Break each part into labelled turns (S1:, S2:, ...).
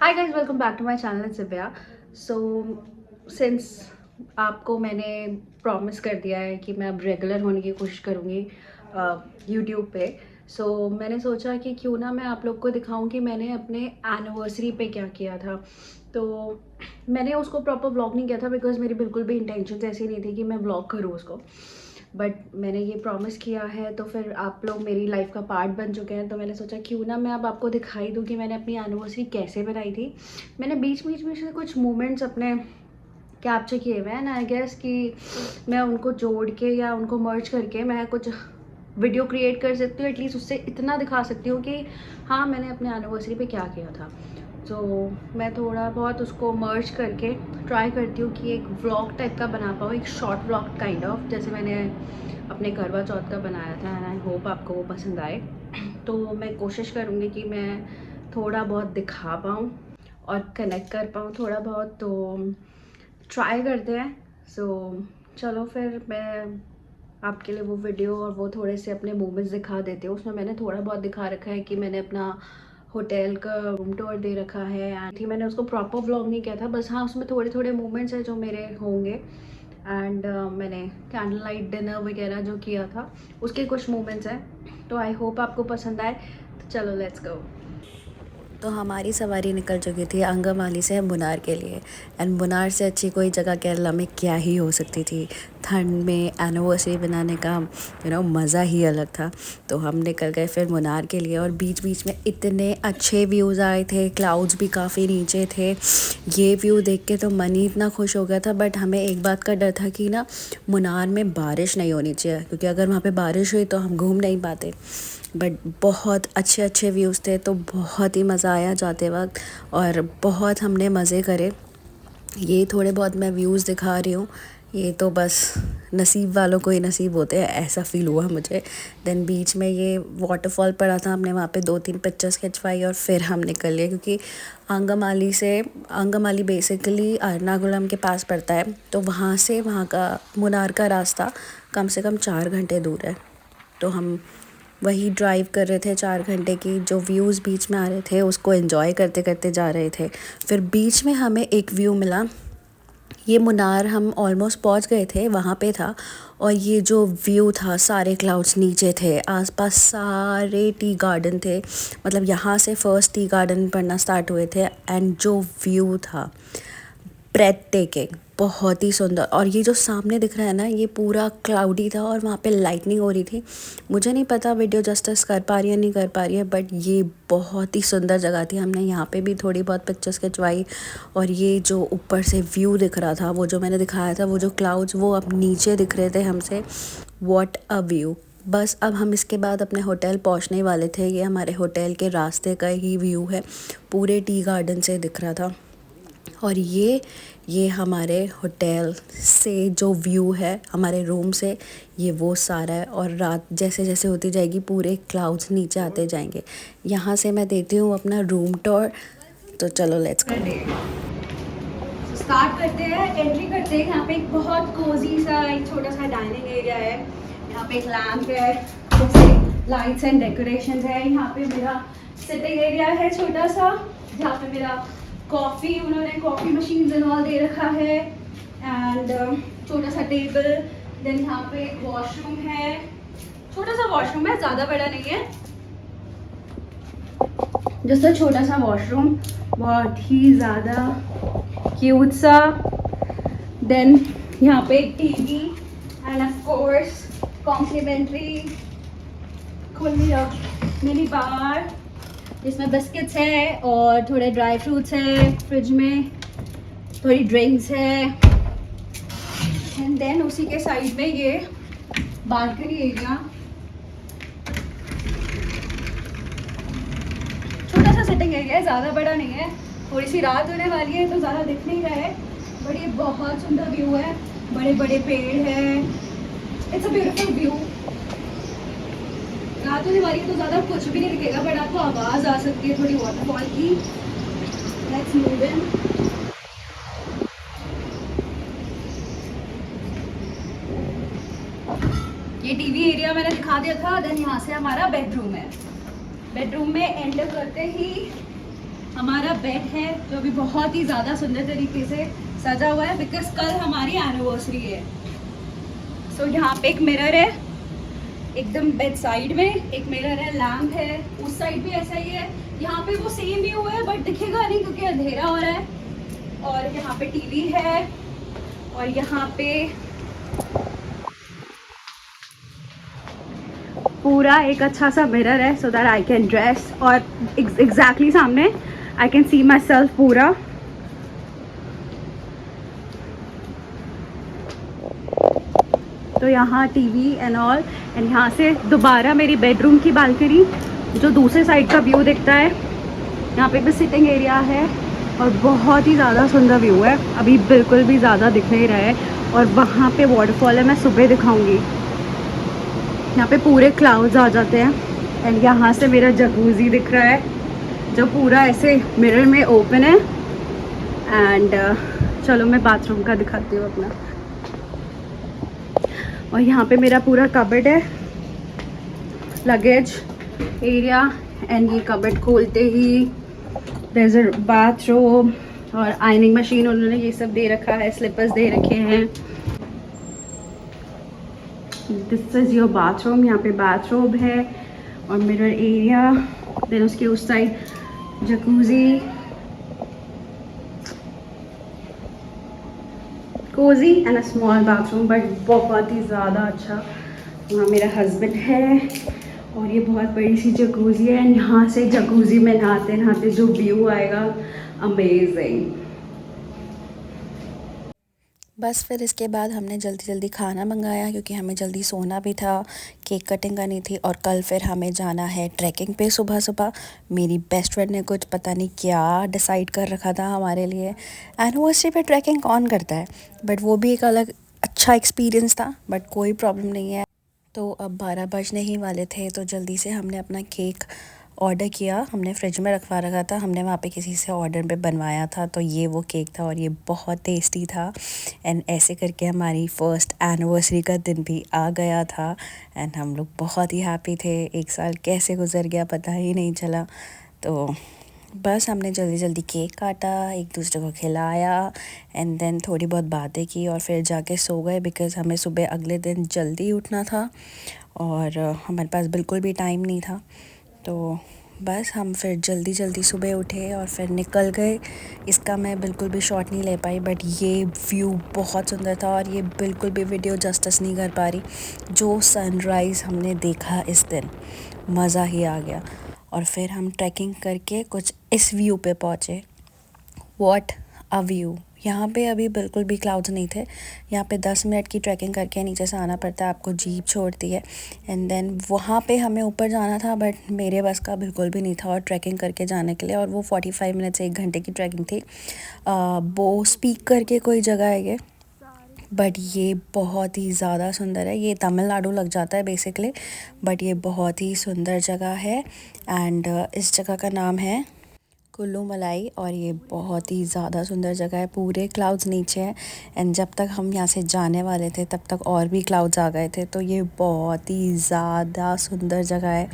S1: Hi guys, welcome back to my channel Divya. So since आपको मैंने promise कर दिया है कि मैं अब रेगुलर होने की कोशिश करूँगी यूट्यूब पे। मैंने सोचा कि क्यों ना मैं आप लोग को दिखाऊं कि मैंने अपने एनिवर्सरी पे क्या किया था। तो मैंने उसको प्रॉपर व्लॉग नहीं किया था बिकॉज मेरी बिल्कुल भी इंटेंशन ऐसी नहीं थी कि मैं व्लॉग करूँ उसको। बट मैंने ये प्रॉमिस किया है तो फिर आप लोग मेरी लाइफ का पार्ट बन चुके हैं, तो मैंने सोचा क्यों ना मैं अब आपको दिखाई दूँ कि मैंने अपनी एनिवर्सरी कैसे बनाई थी। मैंने बीच बीच में से कुछ मोमेंट्स अपने कैप्चर किए हुए हैं एंड आई गेस कि मैं उनको जोड़ के या उनको मर्ज करके मैं कुछ वीडियो क्रिएट कर सकती हूँ। एटलीस्ट उससे इतना दिखा सकती हूँ कि हाँ, मैंने अपने एनिवर्सरी पे क्या किया था। तो मैं थोड़ा बहुत उसको मर्ज करके ट्राई करती हूँ कि एक व्लॉग टाइप का बना पाऊँ, एक शॉर्ट व्लॉग काइंड ऑफ, जैसे मैंने अपने करवा चौथ का बनाया था एंड आई होप आपको वो पसंद आए। तो मैं कोशिश करूँगी कि मैं थोड़ा बहुत दिखा पाऊँ और कनेक्ट कर पाऊँ थोड़ा बहुत, तो ट्राई करते हैं। चलो फिर मैं आपके लिए वो वीडियो और वो थोड़े से अपने मोमेंट्स दिखा देती हूँ। उसमें मैंने थोड़ा बहुत दिखा रखा है कि मैंने अपना होटल का रूम टूर दे रखा है एंड थी मैंने उसको प्रॉपर व्लॉग नहीं किया था, बस हाँ उसमें थोड़े थोड़े मोमेंट्स हैं जो मेरे होंगे। एंड मैंने कैंडल लाइट डिनर वगैरह जो किया था उसके कुछ मोमेंट्स हैं, तो आई होप आपको पसंद आए। तो चलो लेट्स गो।
S2: तो हमारी सवारी निकल चुकी थी अंगमाली से मुनार के लिए। एंड मुनार से अच्छी कोई जगह केरला में क्या ही हो सकती थी। ठंड में एनिवर्सरी बनाने का मज़ा ही अलग था। तो हम निकल गए फिर मुनार के लिए और बीच बीच में इतने अच्छे व्यूज़ आए थे, क्लाउड्स भी काफ़ी नीचे थे। ये व्यू देख के तो मन ही इतना खुश हो गया था। बट हमें एक बात का डर था कि ना मुनार में बारिश नहीं होनी चाहिए, क्योंकि अगर वहाँ पे बारिश हुई तो हम घूम नहीं पाते। बट बहुत अच्छे अच्छे व्यूज़ थे, तो बहुत ही मज़ा आया जाते वक्त और बहुत हमने मज़े करे। ये थोड़े बहुत मैं व्यूज़ दिखा रही हूँ, ये तो बस नसीब वालों को ही नसीब होते हैं, ऐसा फ़ील हुआ मुझे। देन बीच में ये वाटरफॉल पड़ा था, हमने वहाँ पे 2-3 पिक्चर्स खिंचवाई और फिर हम निकल लिए, क्योंकि आंगमाली बेसिकली एर्नाकुलम के पास पड़ता है। तो वहाँ से वहाँ का मुनार का रास्ता कम से कम 4 घंटे दूर है। तो हम वही ड्राइव कर रहे थे 4 घंटे की, जो व्यूज़ बीच में आ रहे थे उसको एंजॉय करते करते जा रहे थे। फिर बीच में हमें एक व्यू मिला। ये मुनार हम ऑलमोस्ट पहुंच गए थे, वहाँ पे था। और ये जो व्यू था, सारे क्लाउड्स नीचे थे, आसपास सारे टी गार्डन थे। मतलब यहाँ से फर्स्ट टी गार्डन पड़ना स्टार्ट हुए थे। एंड जो व्यू था ब्रेथ टेकिंग, बहुत ही सुंदर। और ये जो सामने दिख रहा है ना, ये पूरा क्लाउडी था और वहाँ पे लाइटनिंग हो रही थी। मुझे नहीं पता वीडियो जस्टिस कर पा रही है नहीं कर पा रही है, बट ये बहुत ही सुंदर जगह थी। हमने यहाँ पे भी थोड़ी बहुत पिक्चर्स खिंचवाई। और ये जो ऊपर से व्यू दिख रहा था, वो जो मैंने दिखाया था, वो जो क्लाउड्स वो अब नीचे दिख रहे थे हमसे। What a view. बस अब हम इसके बाद अपने होटल पहुँचने वाले थे। ये हमारे होटल के रास्ते का ही व्यू है, पूरे टी गार्डन से दिख रहा था। और ये हमारे होटल से जो व्यू है हमारे रूम से, ये वो सारा है। और रात जैसे जैसे होती जाएगी पूरे क्लाउड्स नीचे आते जाएंगे। यहाँ से मैं देती हूँ अपना रूम टूर। तो चलो लेट्स गो।
S1: स्टार्ट करते हैं, एंट्री करते हैं। यहाँ पे एक बहुत कोजी सा एक छोटा सा डाइनिंग एरिया है। यहाँ पे एक लैम्प है, कुछ लाइट्स एंड डेकोरेशन है। यहाँ पे मेरा सिटिंग एरिया है छोटा सा, जहाँ पे मेरा कॉफ़ी, उन्होंने coffee machine and all they रखा है। एंड छोटा सा टेबल। देन यहाँ पे वॉशरूम है, छोटा सा वॉशरूम है, ज़्यादा बड़ा नहीं है, जैसा छोटा सा वॉशरूम, बहुत ही ज़्यादा क्यूट सा। देन यहाँ पे एक TV and of course complimentary खुली मिनी बार, जिसमें बिस्किट्स है और थोड़े ड्राई फ्रूट्स है, फ्रिज में थोड़ी ड्रिंक्स है। एंड देन उसी के साइड में ये बालकनी एरिया, छोटा सा सिटिंग एरिया है, ज़्यादा बड़ा नहीं है। थोड़ी सी रात होने वाली है तो ज़्यादा दिख नहीं रहा है, बट ये बहुत सुंदर व्यू है, बड़े बड़े पेड़ हैं। It's a beautiful view. रात होने वाली है तो ज़्यादा कुछ भी नहीं दिखेगा, बट आपको आवाज़ आ सकती है थोड़ी वाटरफॉल की। Let's move in. ये टीवी एरिया मैंने दिखा दिया था। देन यहाँ से हमारा बेडरूम है। बेडरूम में एंटर करते ही हमारा बेड है जो अभी बहुत ही ज़्यादा सुंदर तरीके से सजा हुआ है बिकॉज कल हमारी एनिवर्सरी है। सो यहाँ पे एक मिरर है एकदम बेड साइड में, एक मिरर है, लैम्प है, उस साइड भी ऐसा ही है। यहाँ पे वो सेम व्यू है बट दिखेगा नहीं क्योंकि अंधेरा हो रहा है। और यहाँ पे टीवी है और यहाँ पे पूरा एक अच्छा सा मिरर है so that I can dress और एग्जैक्टली सामने I can see my self पूरा। तो यहाँ टीवी एंड ऑल एंड यहाँ से दोबारा मेरी बेडरूम की बालकनी जो दूसरे साइड का व्यू दिखता है। यहाँ पे भी सिटिंग एरिया है और बहुत ही ज़्यादा सुंदर व्यू है। अभी बिल्कुल भी ज़्यादा दिख नहीं रहा है और वहाँ पे वाटरफॉल है, मैं सुबह दिखाऊंगी। यहाँ पे पूरे क्लाउड्स आ जाते हैं एंड यहाँ से मेरा जकूज़ी दिख रहा है जो पूरा ऐसे मिरर में ओपन है। एंड चलो मैं बाथरूम का दिखाती हूँ अपना। और यहाँ पे मेरा पूरा कबर्ड है, लगेज एरिया एंड ये कबर्ड खोलते ही देयर इज अ बाथरूम और आयनिंग मशीन उन्होंने ये सब दे रखा है, स्लीपर्स दे रखे हैं। दिस इज योर बाथरूम, यहाँ पे बाथरूम है और मिरर एरिया, देन उसके उस side jacuzzi, Cozi and a small bathroom but बहुत ही ज़्यादा अच्छा। वहाँ मेरा हस्बैंड है और ये बहुत बड़ी सी जकूजी है एंड यहाँ से जकूजी में नहाते नहाते जो व्यू आएगा अमेजिंग।
S2: बस फिर इसके बाद हमने जल्दी जल्दी खाना मंगाया क्योंकि हमें जल्दी सोना भी था, केक कटिंग करनी थी और कल फिर हमें जाना है ट्रैकिंग पे सुबह सुबह। मेरी बेस्ट फ्रेंड ने कुछ पता नहीं क्या डिसाइड कर रखा था हमारे लिए। एनिवर्सरी पे ट्रैकिंग कौन करता है, बट वो भी एक अलग अच्छा एक्सपीरियंस था, बट कोई प्रॉब्लम नहीं है। तो अब 12 बजने ही वाले थे तो जल्दी से हमने अपना केक ऑर्डर किया। हमने फ्रिज में रखवा रखा था, हमने वहाँ पे किसी से ऑर्डर पे बनवाया था, तो ये वो केक था और ये बहुत टेस्टी था। एंड ऐसे करके हमारी फ़र्स्ट एनिवर्सरी का दिन भी आ गया था एंड हम लोग बहुत ही हैप्पी थे। एक साल कैसे गुजर गया पता ही नहीं चला। तो बस हमने जल्दी जल्दी केक काटा, एक दूसरे को खिलाया एंड देन थोड़ी बहुत बातें की और फिर जाके सो गए बिकॉज़ हमें सुबह अगले दिन जल्दी उठना था और हमारे पास बिल्कुल भी टाइम नहीं था। तो बस हम फिर जल्दी जल्दी सुबह उठे और फिर निकल गए। इसका मैं बिल्कुल भी शॉट नहीं ले पाई बट ये व्यू बहुत सुंदर था और ये बिल्कुल भी वीडियो जस्टिस नहीं कर पा रही। जो सनराइज़ हमने देखा इस दिन, मज़ा ही आ गया। और फिर हम ट्रैकिंग करके कुछ इस व्यू पे पहुँचे। What a view! यहाँ पे अभी बिल्कुल भी क्लाउड्स नहीं थे। यहाँ पे 10 मिनट की ट्रैकिंग करके नीचे से आना पड़ता है, आपको जीप छोड़ती है एंड देन वहाँ पे हमें ऊपर जाना था बट मेरे बस का बिल्कुल भी नहीं था और ट्रैकिंग करके जाने के लिए। और वो 45 मिनट से 1 घंटे की ट्रैकिंग थी। वो स्पीक करके कोई जगह है ये, बट ये बहुत ही ज़्यादा सुंदर है। ये तमिलनाडु लग जाता है बेसिकली, बट ये बहुत ही सुंदर जगह है एंड इस जगह का नाम है कुल्लू मलाई और ये बहुत ही ज़्यादा सुंदर जगह है। पूरे क्लाउड्स नीचे हैं एंड जब तक हम यहाँ से जाने वाले थे तब तक और भी क्लाउड्स आ गए थे। तो ये बहुत ही ज़्यादा सुंदर जगह है,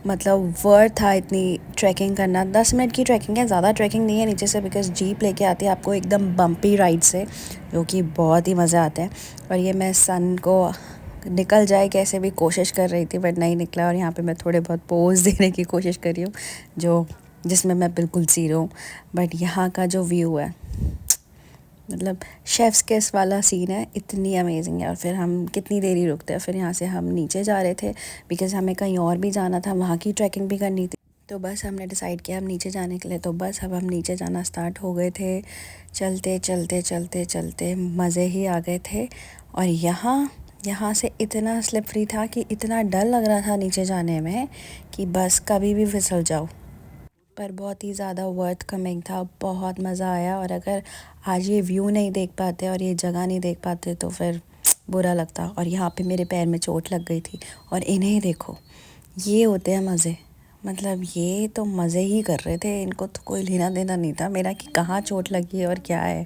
S2: मतलब वर्थ था इतनी ट्रैकिंग करना। 10 मिनट की ट्रैकिंग है, ज़्यादा ट्रैकिंग नहीं है नीचे से बिकॉज़ जीप लेके आती है आपको एकदम बम्पी राइड से, जो कि बहुत ही मज़ा आता है। और ये मैं सन को निकल जाए कैसे भी कोशिश कर रही थी बट नहीं निकला और यहाँ पे मैं थोड़े बहुत पोज देने की कोशिश कर रही हूँ जिसमें मैं बिल्कुल ज़ीरो हूँ। बट यहाँ का जो व्यू है, मतलब शेफ़्स किस वाला सीन है, इतनी अमेजिंग है। और फिर हम कितनी देरी रुकते हैं, फिर यहाँ से हम नीचे जा रहे थे बिकॉज़ हमें कहीं और भी जाना था, वहाँ की ट्रैकिंग भी करनी थी। तो बस हमने डिसाइड किया हम नीचे जाने के लिए। तो बस अब हम नीचे जाना स्टार्ट हो गए थे। चलते चलते चलते चलते मज़े ही आ गए थे। और यहाँ से इतना स्लिपरी था कि इतना डर लग रहा था नीचे जाने में कि बस कभी भी फिसल जाओ, पर बहुत ही ज़्यादा वर्थ कमिंग था। बहुत मज़ा आया और अगर आज ये व्यू नहीं देख पाते और ये जगह नहीं देख पाते तो फिर बुरा लगता। और यहाँ पे मेरे पैर में चोट लग गई थी और इन्हें देखो, ये होते हैं मज़े। मतलब ये तो मज़े ही कर रहे थे, इनको तो कोई लेना देना नहीं था मेरा कि कहाँ चोट लगी है और क्या है।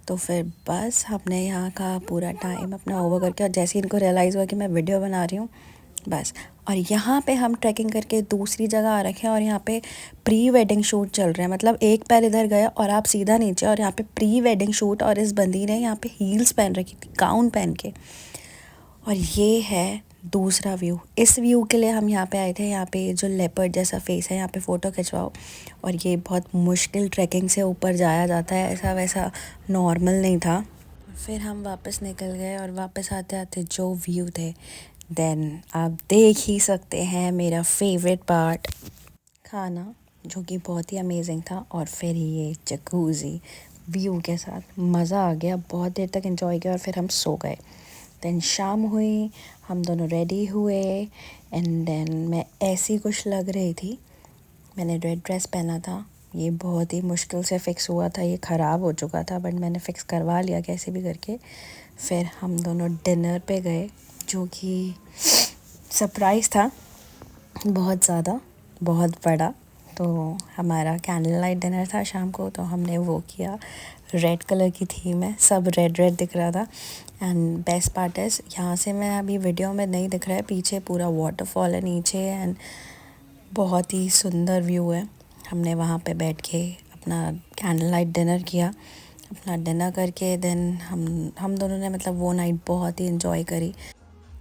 S2: तो फिर बस हमने यहाँ का पूरा टाइम अपना ओवर करके और जैसे ही इनको रियलाइज़ हुआ कि मैं वीडियो बना रही हूँ, बस और यहाँ पे हम ट्रैकिंग करके दूसरी जगह आ रखे हैं और यहाँ पे प्री वेडिंग शूट चल रहा है। मतलब एक पैर इधर गया और आप सीधा नीचे, और यहाँ पे प्री वेडिंग शूट, और इस बंदी ने यहाँ पे हील्स पहन रखी थी, गाउन पहन के। और ये है दूसरा व्यू। इस व्यू के लिए हम यहाँ पे आए थे। यहाँ पे जो लेपर्ड जैसा फेस है, यहाँ पे फ़ोटो खिंचवाओ। और ये बहुत मुश्किल ट्रैकिंग से ऊपर जाया जाता है, ऐसा वैसा नॉर्मल नहीं था। फिर हम वापस निकल गए और वापस आते आते जो व्यू थे, देन आप देख ही सकते हैं मेरा फेवरेट पार्ट, खाना, जो कि बहुत ही अमेजिंग था। और फिर ये जकूज़ी व्यू के साथ मज़ा आ गया, बहुत देर तक एंजॉय किया और फिर हम सो गए। देन शाम हुई, हम दोनों रेडी हुए एंड देन मैं ऐसी कुछ लग रही थी। मैंने रेड ड्रेस पहना था, ये बहुत ही मुश्किल से फ़िक्स हुआ था, ये ख़राब हो चुका था बट मैंने फ़िक्स करवा लिया कैसे भी करके। फिर हम दोनों डिनर पे गए, जो कि सरप्राइज़ था बहुत ज़्यादा, बहुत बड़ा। तो हमारा कैंडल लाइट डिनर था शाम को, तो हमने वो किया। रेड कलर की थीम है, सब रेड रेड दिख रहा था। एंड बेस्ट पार्ट इज़, यहाँ से मैं अभी वीडियो में नहीं दिख रहा है, पीछे पूरा वाटरफॉल है नीचे एंड बहुत ही सुंदर व्यू है। हमने वहाँ पे बैठ के अपना कैंडल लाइट डिनर किया। अपना डिनर करके देन हम दोनों ने मतलब वो नाइट बहुत ही इन्जॉय करी।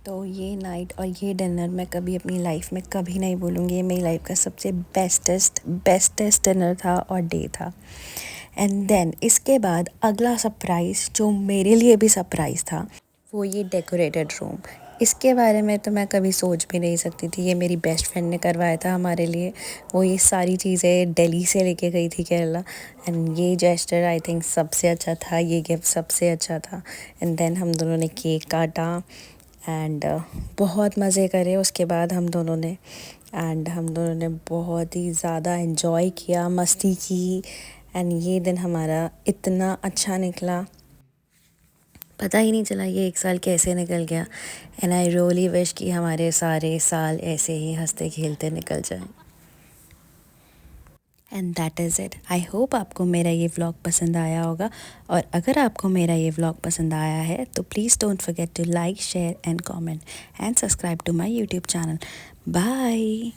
S2: तो ये नाइट और ये डिनर मैं कभी अपनी लाइफ में कभी नहीं भूलूँगी। ये मेरी लाइफ का सबसे बेस्टेस्ट डिनर था और डे था। एंड देन इसके बाद अगला सरप्राइज़, जो मेरे लिए भी सरप्राइज़ था, वो ये डेकोरेटेड रूम। इसके बारे में तो मैं कभी सोच भी नहीं सकती थी। ये मेरी बेस्ट फ्रेंड ने करवाया था हमारे लिए। वो ये सारी चीज़ें दिल्ली से लेके गई थी केरला। एंड ये जेस्चर आई थिंक सबसे अच्छा था, ये गिफ्ट सबसे अच्छा था। एंड देन हम दोनों ने केक काटा एंड बहुत मज़े करे उसके बाद हम दोनों ने। एंड हम दोनों ने बहुत ही ज़्यादा इन्जॉय किया, मस्ती की। एंड ये दिन हमारा इतना अच्छा निकला, पता ही नहीं चला ये एक साल कैसे निकल गया। एंड आई रियली विश कि हमारे सारे साल ऐसे ही हंसते खेलते निकल जाएं। And that is it. I hope आपको मेरा ये व्लॉग पसंद आया होगा, और अगर आपको मेरा ये व्लॉग पसंद आया है तो please don't forget to like, share and comment and subscribe to my YouTube channel. Bye.